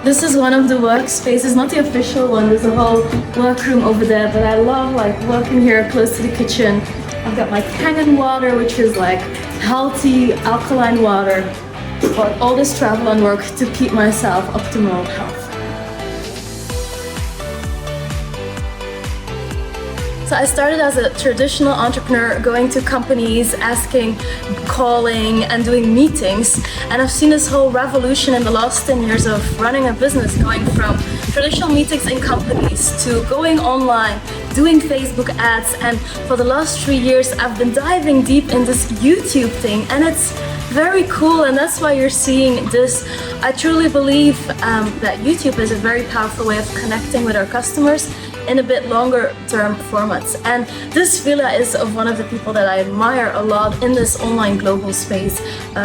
This is one of the workspaces, not the official one. There's a whole workroom over there, but I love like working here close to the kitchen. I've got my Canggu water, which is like healthy alkaline water. But all this travel and work to keep myself optimal health. So I started as a traditional entrepreneur, going to companies, asking, calling, and doing meetings. And I've seen this whole revolution in the last 10 years of running a business, going from traditional meetings in companies to going online, doing Facebook ads. And for the last 3 years, I've been diving deep in this YouTube thing, and it's very cool, and that's why you're seeing this. I truly believe that YouTube is a very powerful way of connecting with our customers in a bit longer term formats. And this villa is of one of the people that I admire a lot in this online global space,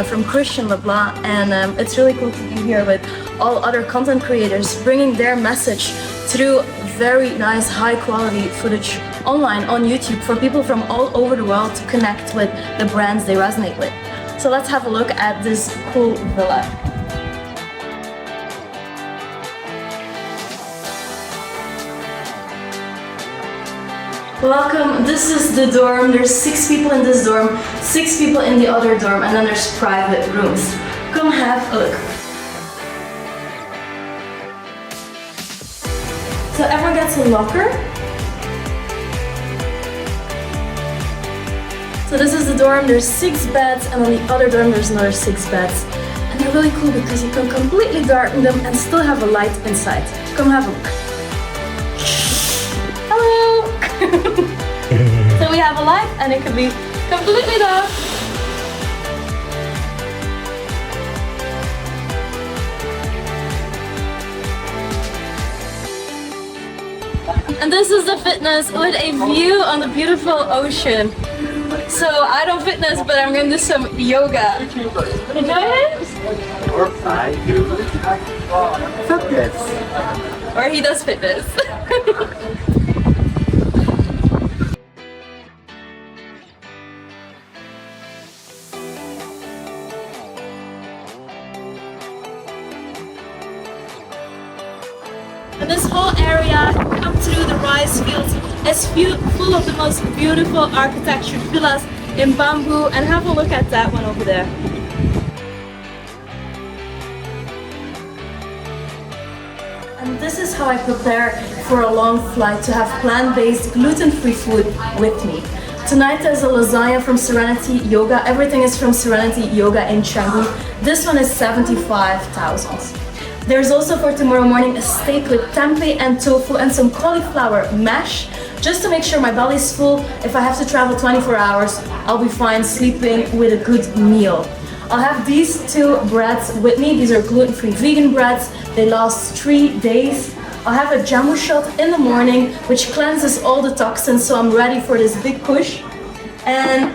from Christian LeBlanc, and it's really cool to be here with all other content creators bringing their message through very nice high quality footage online on YouTube for people from all over the world to connect with the brands they resonate with. So let's have a look at this cool villa. Welcome, this is the dorm. There's 6 people in this dorm, 6 people in the other dorm, and then there's private rooms. Come have a look. So everyone gets a locker. So this is the dorm, there's 6 beds, and on the other dorm there's another 6 beds. And they're really cool because you can completely darken them and still have a light inside. Come have a look. Hello! So we have a light and it can be completely dark. And this is the fitness with a view on the beautiful ocean. So I don't fitness, but I'm gonna do some yoga. Enjoy it? Or I do fitness. Or he does fitness. And this whole area, come through the rice fields, is full of the most beautiful architectured villas in bamboo, and have a look at that one over there. And this is how I prepare for a long flight, to have plant-based, gluten-free food with me. Tonight there's a lasagna from Serenity Yoga. Everything is from Serenity Yoga in Canggu. This one is 75,000. There's also for tomorrow morning a steak with tempeh and tofu and some cauliflower mash, just to make sure my belly's full. If I have to travel 24 hours, I'll be fine sleeping with a good meal. I'll have these 2 breads with me. These are gluten-free vegan breads. They last 3 days. I'll have a jamu shot in the morning, which cleanses all the toxins, so I'm ready for this big push. And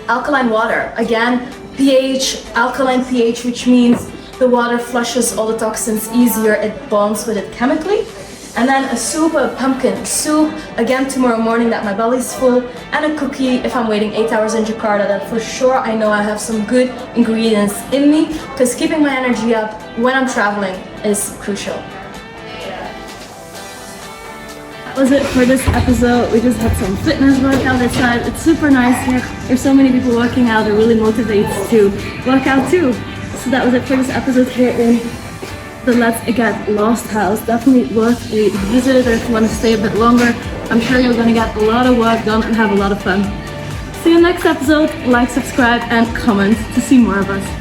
alkaline water. Again, pH, alkaline pH, which means the water flushes all the toxins easier, it bonds with it chemically. And then a soup, a pumpkin soup, again tomorrow morning that my belly's full, and a cookie if I'm waiting 8 hours in Jakarta, that for sure I know I have some good ingredients in me, because keeping my energy up when I'm traveling is crucial. That was it for this episode. We just had some fitness workout outside. It's super nice here. There's so many people working out. It really motivates to work out too. So that was it for this episode here in the Let's Get Lost house. Definitely worth a visit if you want to stay a bit longer. I'm sure you're going to get a lot of work done and have a lot of fun. See you next episode. Like, subscribe, and comment to see more of us.